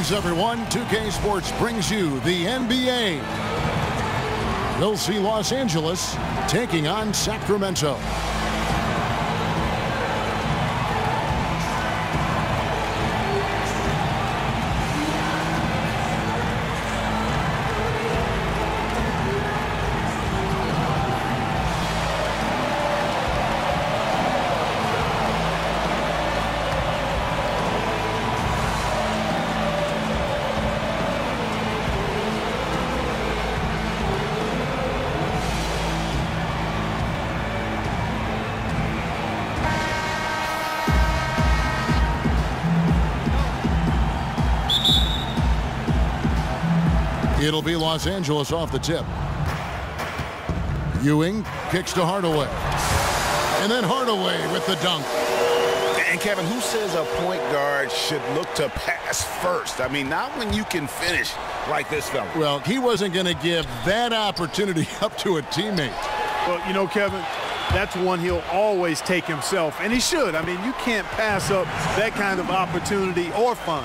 Greetings, everyone. 2K Sports brings you the NBA. We'll see Los Angeles taking on Sacramento. It'll be Los Angeles off the tip. Ewing kicks to Hardaway. And then Hardaway with the dunk. And Kevin, who says a point guard should look to pass first? I mean, not when you can finish like this fella. Well, he wasn't going to give that opportunity up to a teammate. Well, you know, Kevin, that's one he'll always take himself, and he should. I mean, you can't pass up that kind of opportunity or fun.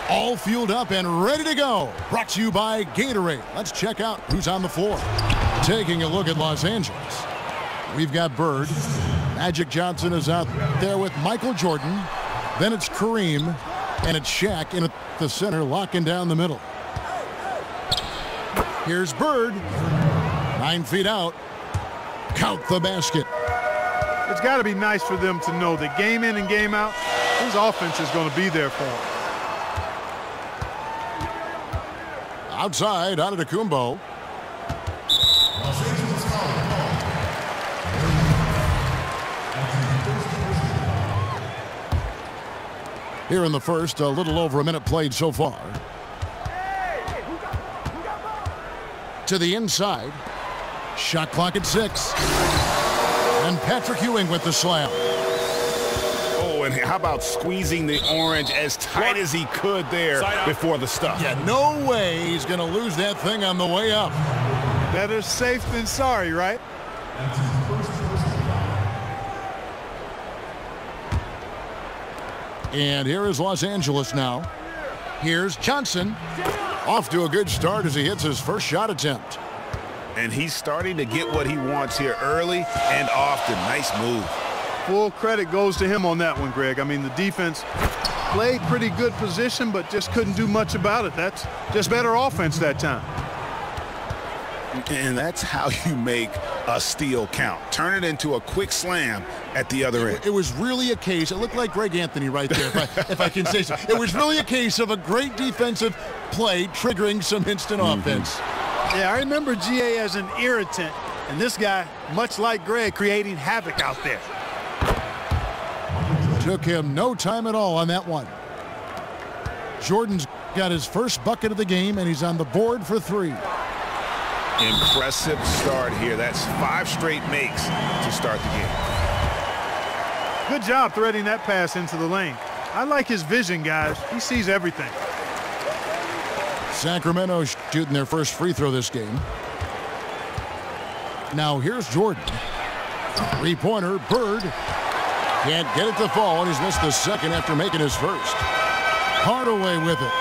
All fueled up and ready to go. Brought to you by Gatorade. Let's check out who's on the floor. Taking a look at Los Angeles. We've got Bird. Magic Johnson is out there with Michael Jordan. Then it's Kareem. And it's Shaq in at the center, locking down the middle. Here's Bird. 9 feet out. Count the basket. It's got to be nice for them to know that game in and game out, his offense is going to be there for him. Outside, Antetokounmpo. Here in the first, a little over a minute played so far. To the inside. Shot clock at 6. And Patrick Ewing with the slam. And how about squeezing the orange as tight as he could there before the stuff? Yeah, no way he's going to lose that thing on the way up. Better safe than sorry, right? And here is Los Angeles now. Here's Johnson. Off to a good start as he hits his first shot attempt. And he's starting to get what he wants here early and often. Nice move. Full credit goes to him on that one, Greg. I mean, the defense played pretty good position, but just couldn't do much about it. That's just better offense that time. And that's how you make a steal count. Turn it into a quick slam at the other end. It was really a case. It looked like Greg Anthony right there, if I can say so. It was really a case of a great defensive play triggering some instant offense. Yeah, I remember GA as an irritant, and this guy, much like Greg, creating havoc out there. Took him no time at all on that one. Jordan's got his first bucket of the game, and he's on the board for 3. Impressive start here. That's 5 straight makes to start the game. Good job threading that pass into the lane. I like his vision, guys. He sees everything. Sacramento shooting their first free throw this game. Now here's Jordan. 3-pointer, Bird. Can't get it to fall, and he's missed the second after making his first. Hardaway with it.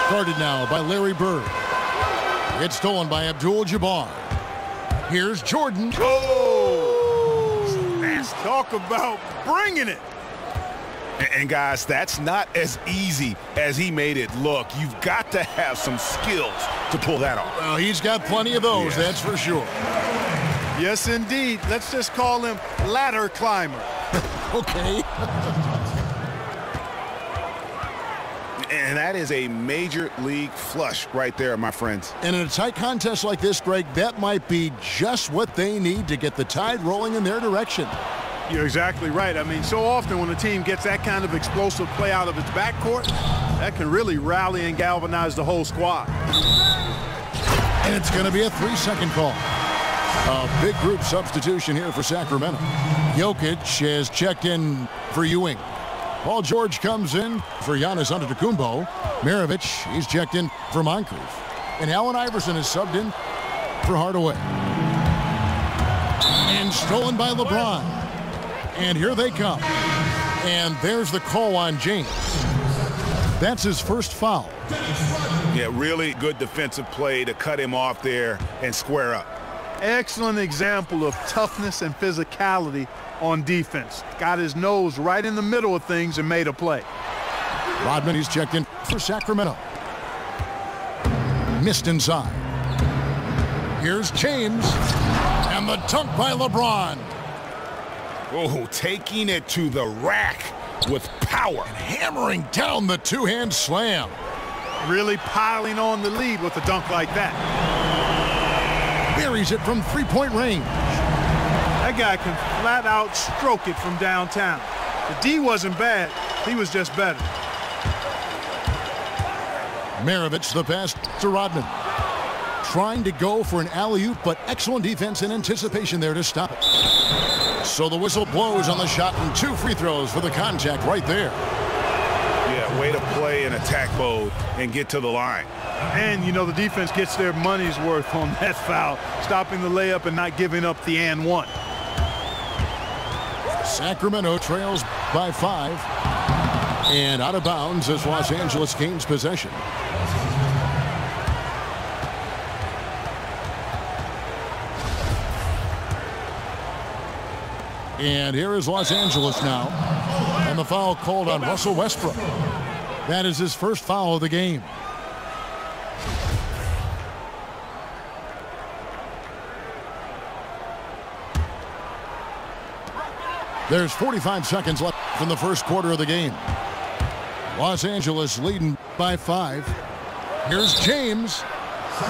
Guarded now by Larry Bird. It's stolen by Abdul-Jabbar. Here's Jordan. Oh! Talk about bringing it. And guys, that's not as easy as he made it look. You've got to have some skills to pull that off. Well, he's got plenty of those, that's for sure. Yes, indeed. Let's just call him ladder climber. Okay. And that is a major league flush right there, my friends. And in a tight contest like this, Greg, that might be just what they need to get the tide rolling in their direction. You're exactly right. I mean, so often when a team gets that kind of explosive play out of its backcourt, that can really rally and galvanize the whole squad. And it's going to be a 3-second call. A big group substitution here for Sacramento. Jokic has checked in for Ewing. Paul George comes in for Giannis Antetokounmpo. Maravich, he's checked in for Moncrief. And Allen Iverson is subbed in for Hardaway. And stolen by LeBron. And here they come. And there's the call on James. That's his first foul. Yeah, really good defensive play to cut him off there and square up. Excellent example of toughness and physicality on defense. Got his nose right in the middle of things and made a play. Rodman, he's checked in for Sacramento. Missed inside. Here's James. And the dunk by LeBron. Oh, taking it to the rack with power. And hammering down the two-hand slam. Really piling on the lead with a dunk like that. Buries it from three-point range. That guy can flat out stroke it from downtown. The D wasn't bad. He was just better. Maravich the pass to Rodman. Trying to go for an alley-oop, but excellent defense and anticipation there to stop it. So the whistle blows on the shot and 2 free throws for the contact right there. Yeah, way to play in attack mode and get to the line. And, you know, the defense gets their money's worth on that foul, stopping the layup and not giving up the and one. Sacramento trails by 5. And out of bounds as Los Angeles gains possession. And here is Los Angeles now. And the foul called on Russell Westbrook. That is his first foul of the game. There's 45 seconds left in the first quarter of the game. Los Angeles leading by 5. Here's James.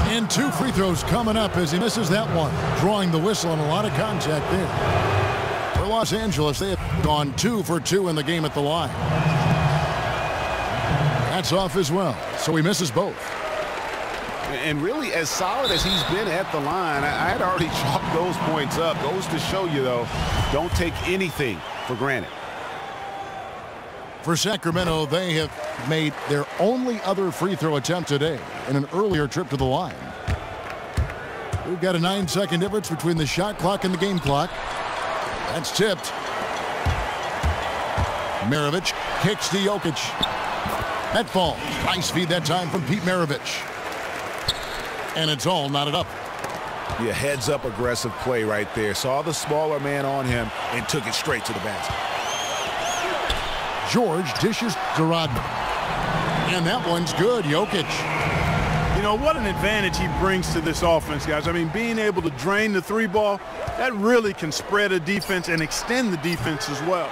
And 2 free throws coming up as he misses that one. Drawing the whistle and a lot of contact there. For Los Angeles, they have gone 2 for 2 in the game at the line. That's off as well, so he misses both. And really, as solid as he's been at the line, I had already chalked those points up. Goes to show you, though, don't take anything for granted. For Sacramento, they have made their only other free throw attempt today in an earlier trip to the line. We've got a 9-second difference between the shot clock and the game clock. That's tipped. Maravich kicks to Jokic. That falls. Nice feed that time from Pete Maravich. And it's all knotted up. Yeah, heads up aggressive play right there. Saw the smaller man on him and took it straight to the basket. George dishes to Rodman. And that one's good. Jokic. You know, what an advantage he brings to this offense, guys. I mean, being able to drain the 3 ball, that really can spread a defense and extend the defense as well.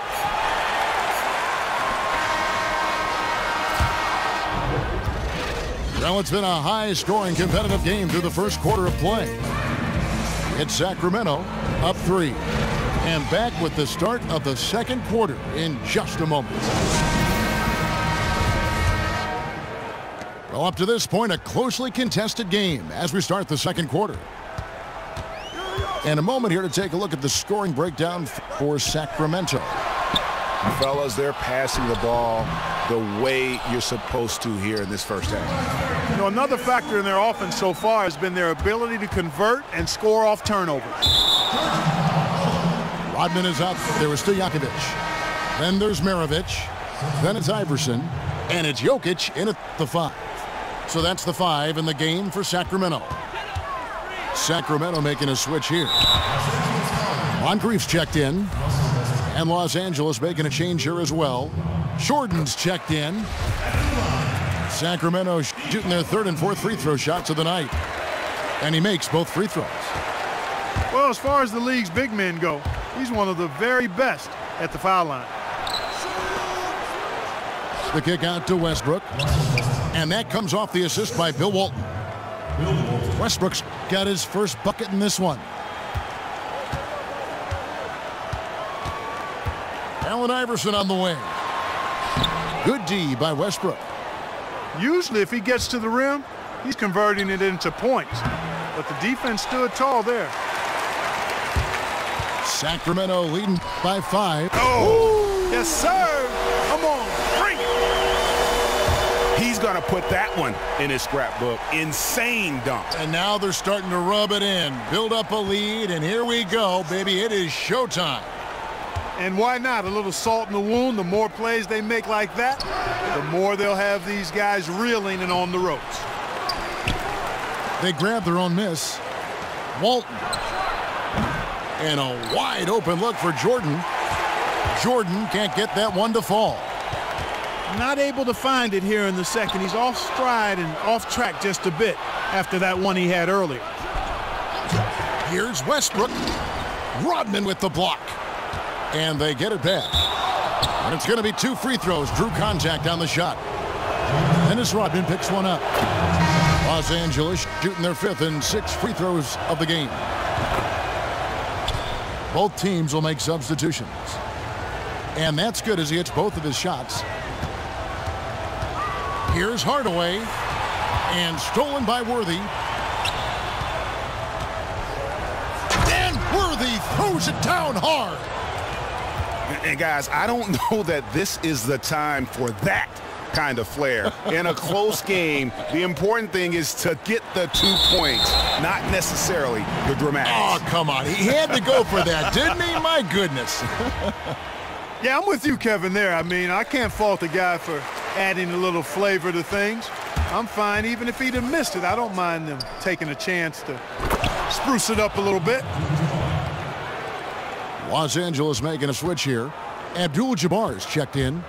Well, it's been a high-scoring, competitive game through the first quarter of play. It's Sacramento up 3. And back with the start of the second quarter in just a moment. Well, up to this point, a closely contested game as we start the second quarter. And a moment here to take a look at the scoring breakdown for Sacramento. Fellas, they're passing the ball the way you're supposed to here in this first half. You know, another factor in their offense so far has been their ability to convert and score off turnovers. Rodman is up. There was Stojakovic. Then there's Maravich. Then it's Iverson. And it's Jokic in at the 5. So that's the 5 in the game for Sacramento. Sacramento making a switch here. Moncrief's checked in. And Los Angeles making a change here as well. Jordan's checked in. Sacramento shooting their 3rd and 4th free throw shots of the night. And he makes both free throws. Well, as far as the league's big men go, he's one of the very best at the foul line. The kick out to Westbrook. And that comes off the assist by Bill Walton. Westbrook's got his first bucket in this one. Allen Iverson on the wing. Good D by Westbrook. Usually if he gets to the rim, he's converting it into points. But the defense stood tall there. Sacramento leading by 5. Oh, yes, sir. Come on, bring it. He's going to put that one in his scrapbook. Insane dunk. And now they're starting to rub it in, build up a lead, and here we go, baby. It is showtime. And why not? A little salt in the wound. The more plays they make like that, the more they'll have these guys reeling and on the ropes. They grab their own miss. Walton. And a wide open look for Jordan. Jordan can't get that one to fall. Not able to find it here in the second. He's off stride and off track just a bit after that one he had earlier. Here's Westbrook. Rodman with the block. And they get it back. And it's going to be 2 free throws. Drew contact on the shot. Dennis Rodman picks one up. Los Angeles shooting their 5th and 6th free throws of the game. Both teams will make substitutions. And that's good as he hits both of his shots. Here's Hardaway. And stolen by Worthy. And Worthy throws it down hard. And guys, I don't know that this is the time for that kind of flair. In a close game, the important thing is to get the 2 points, not necessarily the dramatics. Oh, come on. He had to go for that, didn't he? My goodness. Yeah, I'm with you, Kevin, there. I mean, I can't fault the guy for adding a little flavor to things. I'm fine even if he'd have missed it. I don't mind them taking a chance to spruce it up a little bit. Los Angeles making a switch here. Abdul-Jabbar is checked in.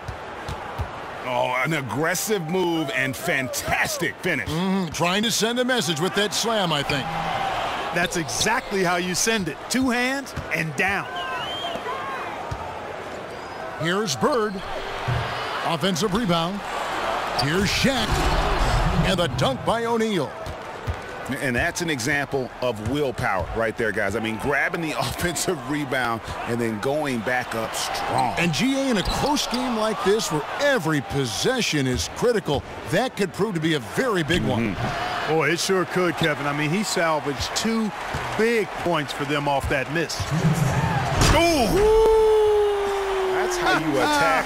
Oh, an aggressive move and fantastic finish. Trying to send a message with that slam, I think. That's exactly how you send it. 2 hands and down. Here's Bird. Offensive rebound. Here's Shaq. And the dunk by O'Neal. And that's an example of willpower right there, guys. I mean, grabbing the offensive rebound and then going back up strong. And GA, in a close game like this where every possession is critical, that could prove to be a very big one. Boy, it sure could, Kevin. I mean, he salvaged 2 big points for them off that miss. Ooh! That's how you attack.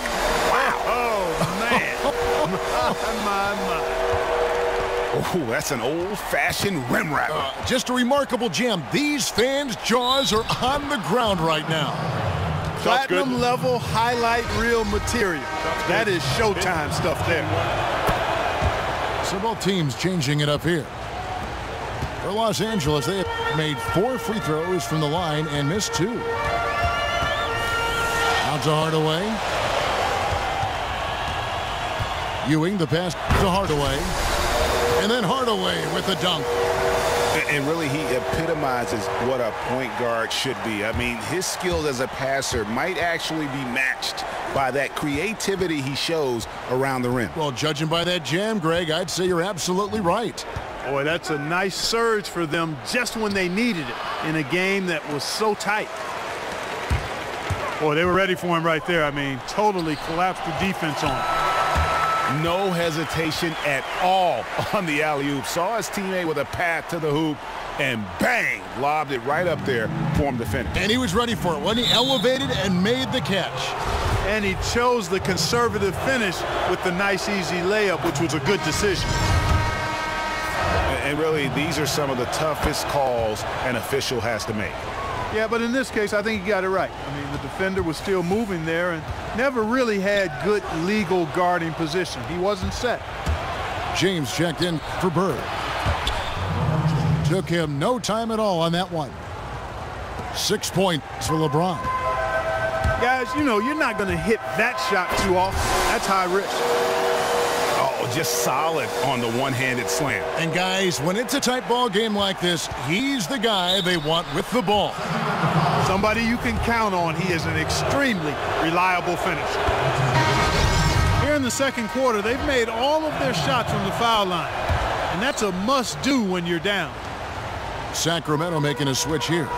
Wow. Oh, man. my. Oh, that's an old-fashioned rim wrapper. Just a remarkable jam. These fans' jaws are on the ground right now. Platinum level highlight reel material. That is Showtime stuff there. So both teams changing it up here. For Los Angeles, they have made 4 free throws from the line and missed 2. Out to Hardaway. Ewing, the pass to Hardaway. And then Hardaway with the dunk. And really, he epitomizes what a point guard should be. I mean, his skills as a passer might actually be matched by that creativity he shows around the rim. Well, judging by that jam, Greg, I'd say you're absolutely right. Boy, that's a nice surge for them just when they needed it in a game that was so tight. Boy, they were ready for him right there. I mean, totally collapsed the defense on him. No hesitation at all on the alley-oop. Saw his teammate with a path to the hoop, and bang, lobbed it right up there for him to finish. And he was ready for it when he elevated and made the catch. And he chose the conservative finish with the nice, easy layup, which was a good decision. And really, these are some of the toughest calls an official has to make. Yeah, but in this case, I think he got it right. I mean, the defender was still moving there and never really had good legal guarding position. He wasn't set. James checked in for Bird. Took him no time at all on that one. 6 points for LeBron. Guys, you know, you're not going to hit that shot too often. That's high risk. Oh, just solid on the one-handed slam. And guys, when it's a tight ball game like this, he's the guy they want with the ball. Somebody you can count on. He is an extremely reliable finisher. Here in the second quarter, they've made all of their shots from the foul line. And that's a must-do when you're down. Sacramento making a switch here.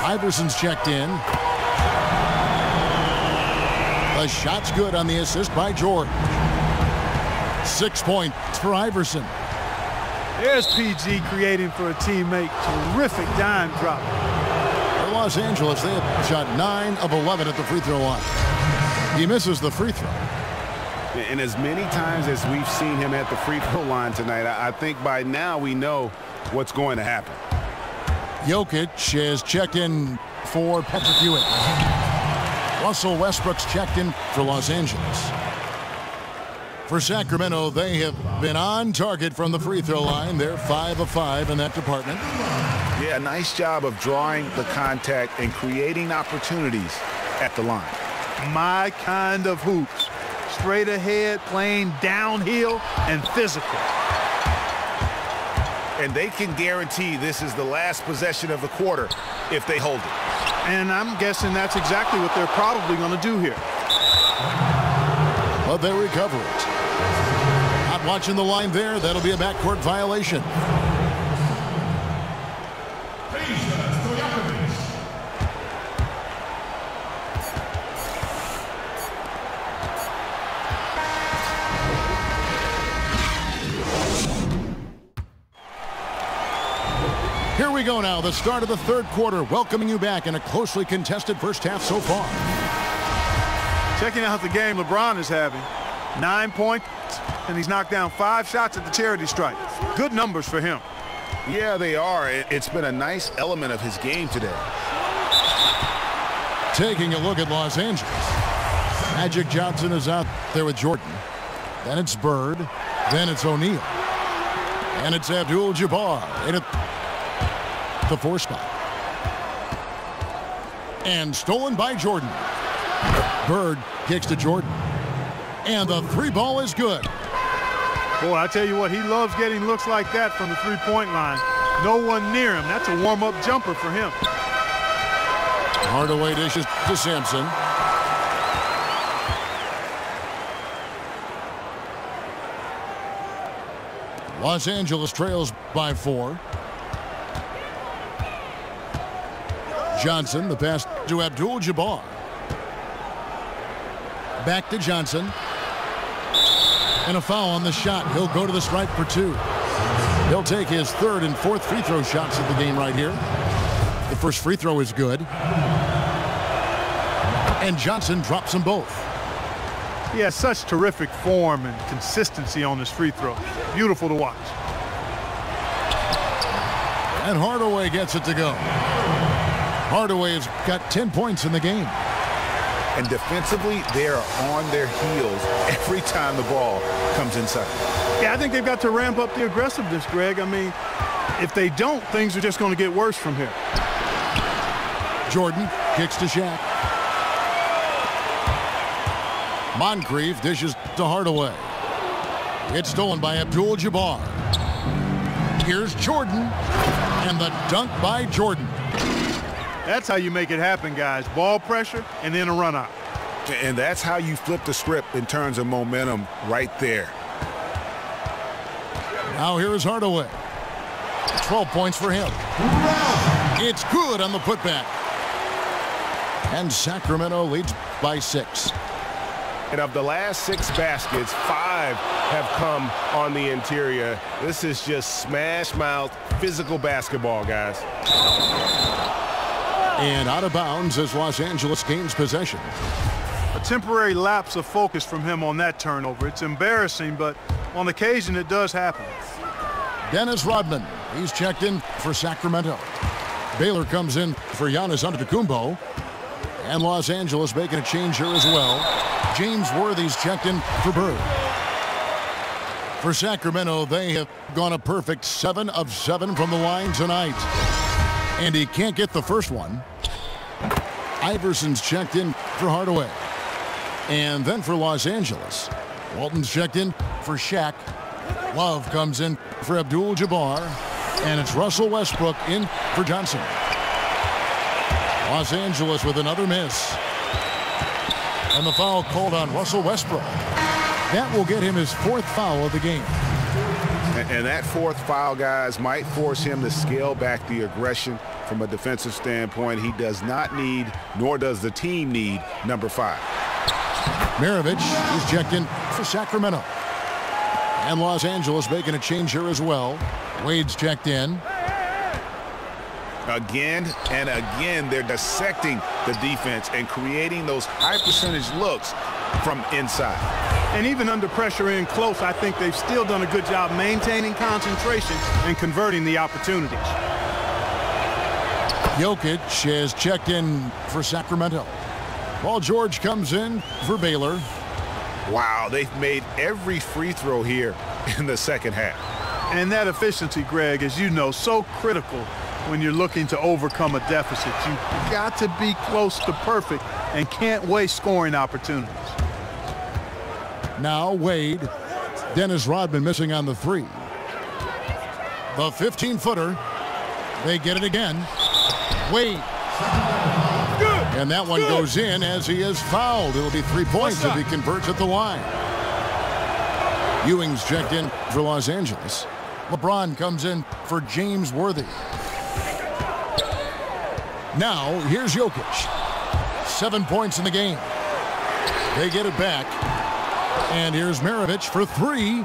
Iverson's checked in. The shot's good on the assist by George. 6 points for Iverson. There's PG creating for a teammate. Terrific dime drop. For Los Angeles, they have shot 9 of 11 at the free throw line. He misses the free throw. And as many times as we've seen him at the free throw line tonight, I think by now we know what's going to happen. Jokic is checked in for Patrick Ewing. Russell Westbrook's checked in for Los Angeles. For Sacramento, they have been on target from the free throw line. They're 5 of 5 in that department. Yeah, nice job of drawing the contact and creating opportunities at the line. My kind of hoops. Straight ahead, playing downhill, and physical. And they can guarantee this is the last possession of the quarter if they hold it. And I'm guessing that's exactly what they're probably going to do here. But they recover it. Not watching the line there. That'll be a backcourt violation. Here we go now, the start of the third quarter, welcoming you back in a closely contested first half so far. Checking out the game LeBron is having. 9 points, and he's knocked down 5 shots at the charity stripe. Good numbers for him. Yeah, they are. It's been a nice element of his game today. Taking a look at Los Angeles. Magic Johnson is out there with Jordan. Then it's Bird. Then it's O'Neal. And it's Abdul-Jabbar in the 4 spot. And stolen by Jordan. Bird kicks to Jordan. And the 3 ball is good. Boy, I tell you what, he loves getting looks like that from the 3-point line. No one near him. That's a warm-up jumper for him. Hardaway dishes to Sampson. Los Angeles trails by 4. Johnson, the pass to Abdul-Jabbar. Back to Johnson. And a foul on the shot. He'll go to the stripe for 2. He'll take his 3rd and 4th free throw shots of the game right here. The first free throw is good. And Johnson drops them both. He has such terrific form and consistency on his free throw. Beautiful to watch. And Hardaway gets it to go. Hardaway has got 10 points in the game. And defensively, they are on their heels every time the ball comes inside. Yeah, I think they've got to ramp up the aggressiveness, Greg. I mean, if they don't, things are just going to get worse from here. Jordan kicks to Shaq. Moncrief dishes to Hardaway. It's stolen by Abdul-Jabbar. Here's Jordan. And the dunk by Jordan. That's how you make it happen, guys. Ball pressure and then a run out. And that's how you flip the script in terms of momentum right there. Now here's Hardaway. 12 points for him. It's good on the putback. And Sacramento leads by 6. And of the last 6 baskets, 5 have come on the interior. This is just smash mouth, physical basketball, guys. And out of bounds as Los Angeles gains possession. A temporary lapse of focus from him on that turnover. It's embarrassing, but on occasion it does happen. Dennis Rodman, he's checked in for Sacramento. Baylor comes in for Giannis Antetokounmpo. And Los Angeles making a change here as well. James Worthy's checked in for Bird. For Sacramento, they have gone a perfect 7 of 7 from the line tonight. And he can't get the first one. Iverson's checked in for Hardaway. And then for Los Angeles, Walton's checked in for Shaq. Love comes in for Abdul-Jabbar. And it's Russell Westbrook in for Johnson. Los Angeles with another miss. And the foul called on Russell Westbrook. That will get him his 4th foul of the game. And that 4th foul, guys, might force him to scale back the aggression from a defensive standpoint. He does not need, nor does the team need, number 5. Maravich is checked in for Sacramento. And Los Angeles making a change here as well. Wade's checked in. Again and again, they're dissecting the defense and creating those high percentage looks from inside. And even under pressure in close, I think they've still done a good job maintaining concentration and converting the opportunities. Jokic is checked in for Sacramento. Paul George comes in for Baylor. Wow, they've made every free throw here in the second half. And that efficiency, Greg, as you know, so critical when you're looking to overcome a deficit. You've got to be close to perfect and can't waste scoring opportunities. Now Wade. Dennis Rodman missing on the three. The 15-footer. They get it again. Wade. Good. And that one goes in as he is fouled. It'll be 3 points if he converts at the line. Ewing's checked in for Los Angeles. LeBron comes in for James Worthy. Now, here's Jokic. 7 points in the game. They get it back. And here's Maravich for three.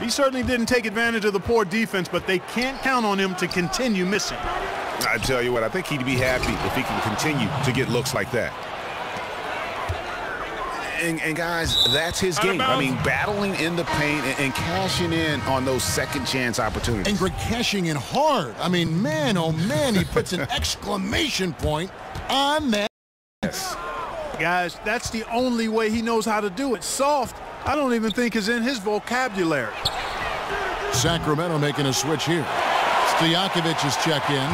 He certainly didn't take advantage of the poor defense, but they can't count on him to continue missing. I tell you what, I think he'd be happy if he can continue to get looks like that. And guys, that's his game. I mean, battling in the paint and cashing in on those second chance opportunities. And Greg cashing in hard. I mean, man, oh man, he puts an exclamation point on that. Yes. Guys, that's the only way he knows how to do it. Soft, I don't even think is in his vocabulary. Sacramento making a switch here. Stojakovic is checked in.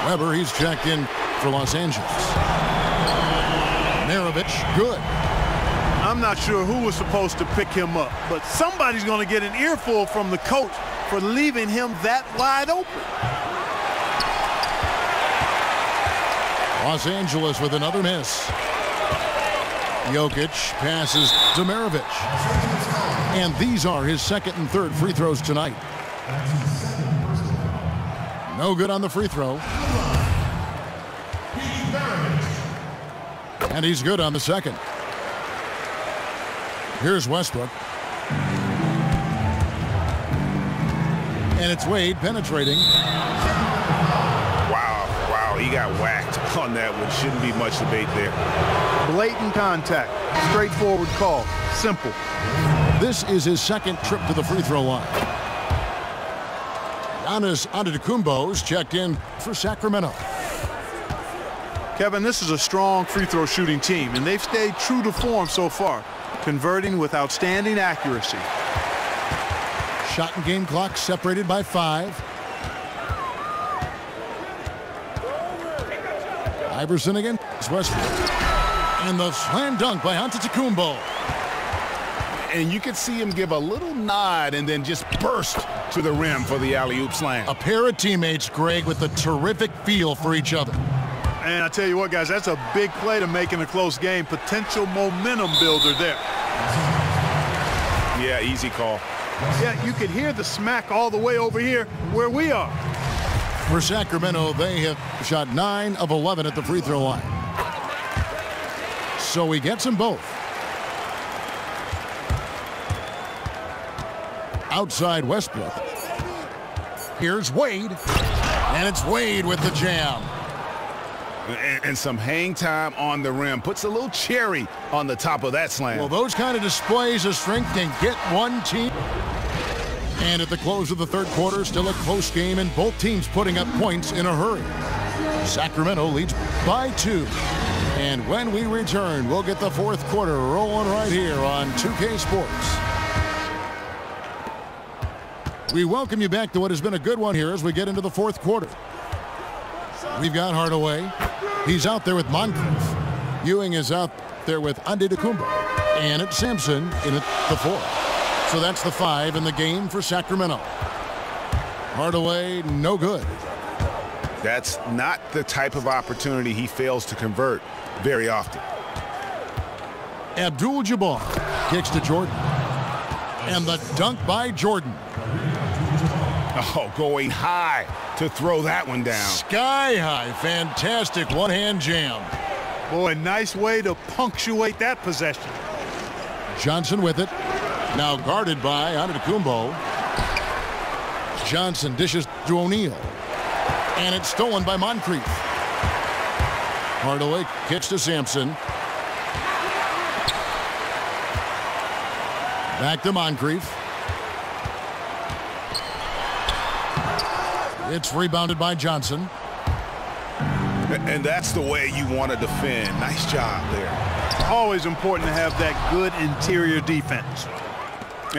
Weber, he's checked in for Los Angeles. Maravich, good. I'm not sure who was supposed to pick him up, but somebody's going to get an earful from the coach for leaving him that wide open. Los Angeles with another miss. Jokic passes to Maravich. And these are his second and third free throws tonight. No good on the free throw. And he's good on the second. Here's Westbrook. And it's Wade penetrating. Wow, he got whacked on that one. Shouldn't be much debate there. Blatant contact. Straightforward call. Simple. This is his second trip to the free throw line. Giannis Antetokounmpo's checked in for Sacramento. Kevin, this is a strong free throw shooting team, and they've stayed true to form so far, converting with outstanding accuracy. Shot and game clock separated by 5. Iverson again. It's Westbrook. And the slam dunk by Antetokounmpo. And you could see him give a little nod and then just burst to the rim for the alley-oop slam. A pair of teammates, Greg, with a terrific feel for each other. And I tell you what, guys, that's a big play to make in a close game. Potential momentum builder there. Yeah, easy call. Yeah, you could hear the smack all the way over here where we are. For Sacramento, they have shot 9 of 11 at the free throw line. So he gets them both. Outside Westbrook. Here's Wade. And it's Wade with the jam. And some hang time on the rim. Puts a little cherry on the top of that slam. Well, those kind of displays of strength can get one team. And at the close of the third quarter, still a close game, and both teams putting up points in a hurry. Sacramento leads by 2. And when we return, we'll get the fourth quarter rolling right here on 2K Sports. We welcome you back to what has been a good one here as we get into the fourth quarter. We've got Hardaway. He's out there with Moncrief. Ewing is out there with Antetokounmpo. And it's Sampson in at the 4. So that's the 5 in the game for Sacramento. Hardaway, no good. That's not the type of opportunity he fails to convert very often. Abdul-Jabbar kicks to Jordan. And the dunk by Jordan. Oh, going high to throw that one down. Sky high. Fantastic one-hand jam. Boy, nice way to punctuate that possession. Johnson with it. Now guarded by Antetokounmpo. Johnson dishes to O'Neal. And it's stolen by Moncrief. Hardaway kicks to Sampson. Back to Moncrief. It's rebounded by Johnson. And that's the way you want to defend. Nice job there. Always important to have that good interior defense.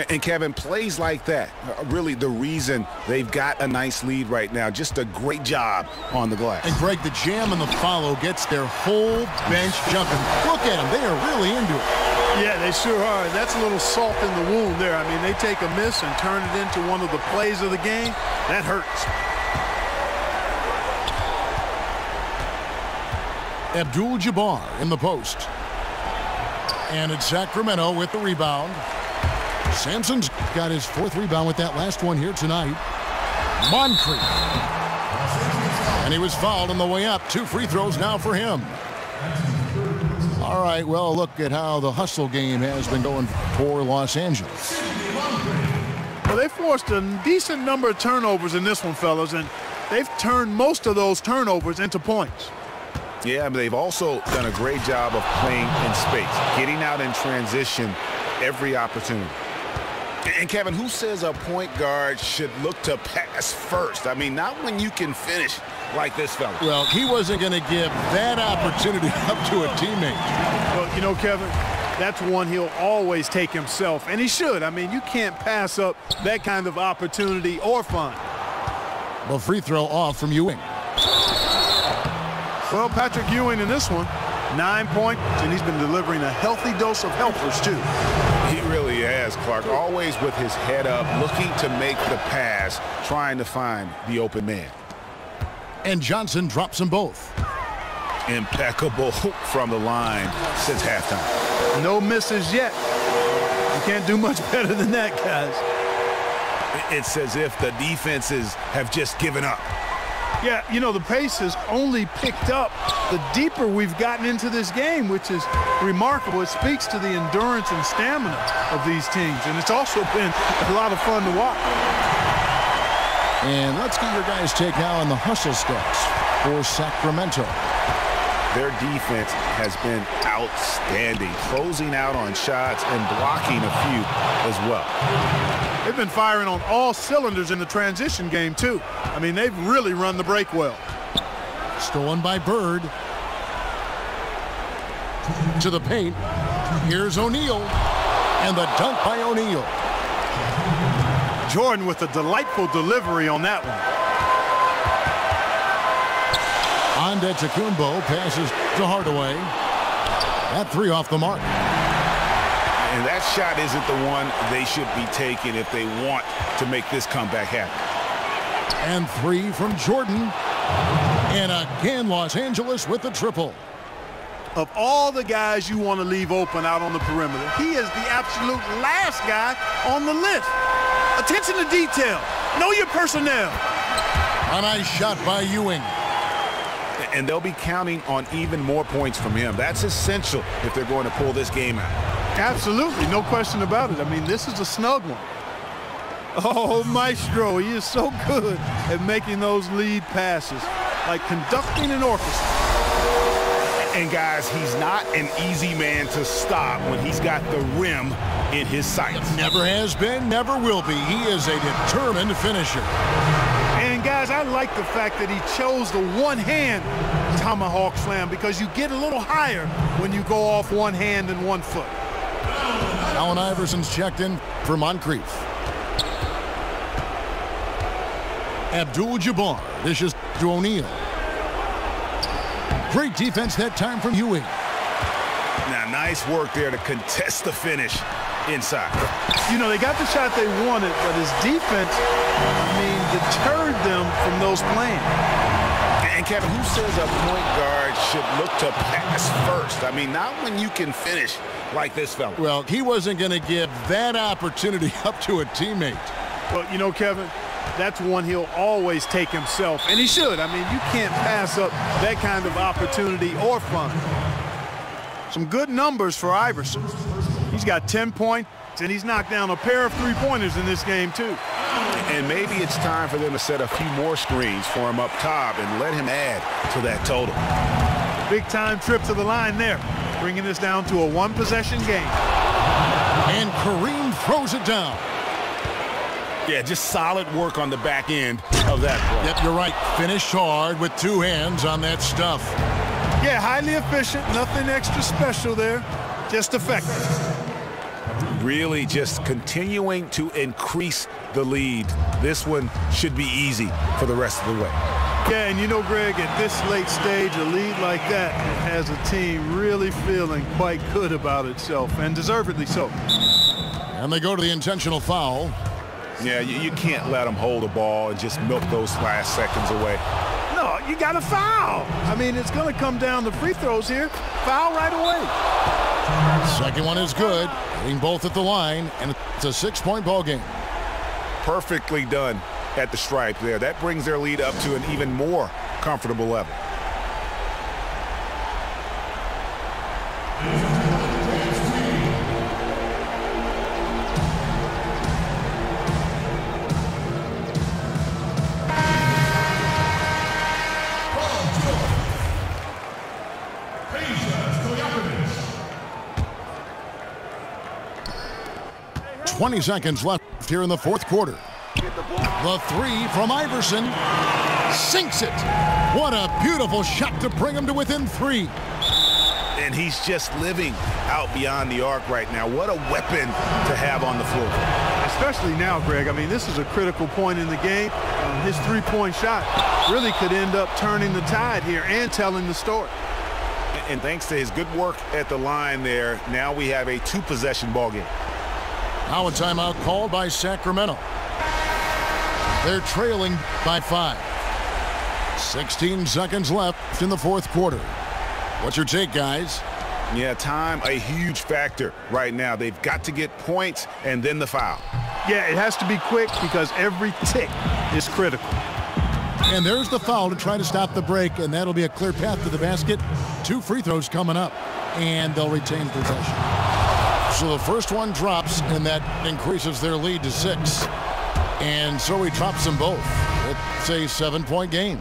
And Kevin, plays like that are really the reason they've got a nice lead right now. Just a great job on the glass. And Greg, the jam and the follow gets their whole bench jumping. Look at them. They are really into it. Yeah, they sure are. That's a little salt in the wound there. I mean, they take a miss and turn it into one of the plays of the game. That hurts. Abdul-Jabbar in the post. And it's Sacramento with the rebound. Sampson's got his 4th rebound with that last one here tonight. Moncrief. And he was fouled on the way up. 2 free throws now for him. All right, well, look at how the hustle game has been going for Los Angeles. Well, they forced a decent number of turnovers in this one, fellas, and they've turned most of those turnovers into points. Yeah, but they've also done a great job of playing in space, getting out in transition every opportunity. And Kevin, who says a point guard should look to pass first? I mean, not when you can finish like this fella. Well, he wasn't going to give that opportunity up to a teammate. Well, you know, Kevin, that's one he'll always take himself, and he should. I mean, you can't pass up that kind of opportunity or fun. Well, free throw off from Ewing. Well, Patrick Ewing in this one, 9 points, and he's been delivering a healthy dose of helpers, too. He really has, Clark. Always with his head up, looking to make the pass, trying to find the open man. And Johnson drops them both. Impeccable from the line since halftime. No misses yet. You can't do much better than that, guys. It's as if the defenses have just given up. Yeah, you know, the pace has only picked up the deeper we've gotten into this game, which is remarkable. It speaks to the endurance and stamina of these teams, and it's also been a lot of fun to watch. And let's get your guys' take now on the hustle stats for Sacramento. Their defense has been outstanding, closing out on shots and blocking a few as well. They've been firing on all cylinders in the transition game, too. I mean, they've really run the break well. Stolen by Bird. To the paint. Here's O'Neal. And the dunk by O'Neal. Jordan with a delightful delivery on that one. Antetokounmpo passes to Hardaway. That 3 off the mark. And that shot isn't the one they should be taking if they want to make this comeback happen. And 3 from Jordan. And again, Los Angeles with the triple. Of all the guys you want to leave open out on the perimeter, he is the absolute last guy on the list. Attention to detail. Know your personnel. A nice shot by Ewing. And they'll be counting on even more points from him. That's essential if they're going to pull this game out. Absolutely, no question about it. I mean, this is a snug one. Oh, Maestro, he is so good at making those lead passes, like conducting an orchestra. And guys, he's not an easy man to stop when he's got the rim in his sights. Never has been, never will be. He is a determined finisher. And guys, I like the fact that he chose the one-hand tomahawk slam, because you get a little higher when you go off one hand and 1 foot. Allen Iverson's checked in for Moncrief. Abdul-Jabbar dishes to O'Neal. Great defense that time from Ewing. Now, nice work there to contest the finish inside. You know, they got the shot they wanted, but his defense, deterred them from those plans. And Kevin, who says a point guard should look to pass first? I mean, not when you can finish like this fella. Well, he wasn't going to give that opportunity up to a teammate. Well, you know, Kevin, that's one he'll always take himself, and he should. I mean, you can't pass up that kind of opportunity or fun. Some good numbers for Iverson. He's got 10 points, and he's knocked down a pair of 3-pointers in this game, too. And maybe it's time for them to set a few more screens for him up top and let him add to that total. Big-time trip to the line there, bringing this down to a 1-possession game. And Kareem throws it down. Yeah, just solid work on the back end of that play. Yep, you're right. Finished hard with 2 hands on that stuff. Yeah, highly efficient. Nothing extra special there. Just effective. Really just continuing to increase the lead. This one should be easy for the rest of the way. Yeah, and you know, Greg, at this late stage, a lead like that has a team really feeling quite good about itself, and deservedly so. And they go to the intentional foul. Yeah, you can't let them hold the ball and just milk those last seconds away. No, you got to foul. I mean, it's going to come down to free throws here. Foul right away. Second one is good. Hitting both at the line, and it's a 6-point ball game. Perfectly done at the stripe there. That brings their lead up to an even more comfortable level. .20 seconds left here in the fourth quarter. The 3 from Iverson sinks it. What a beautiful shot to bring him to within 3. And he's just living out beyond the arc right now. What a weapon to have on the floor. Especially now, Greg. I mean, this is a critical point in the game. His 3-point shot really could end up turning the tide here and telling the story. And thanks to his good work at the line there, now we have a 2-possession ball game. Now a timeout called by Sacramento. They're trailing by 5. 16 seconds left in the fourth quarter. What's your take, guys? Yeah, time a huge factor right now. They've got to get points and then the foul. Yeah, it has to be quick because every tick is critical. And there's the foul to try to stop the break, and that'll be a clear path to the basket. 2 free throws coming up, and they'll retain possession. So the first one drops, and that increases their lead to 6. And so he drops them both. It's a 7-point game.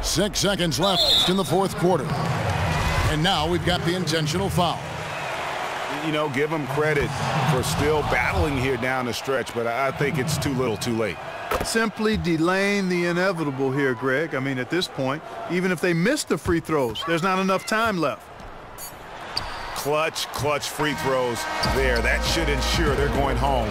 Six seconds left in the fourth quarter. And now we've got the intentional foul. You know, give them credit for still battling here down the stretch, but I think it's too little too late. Simply delaying the inevitable here, Greg. I mean, at this point, even if they miss the free throws, there's not enough time left. Clutch free throws there. That should ensure they're going home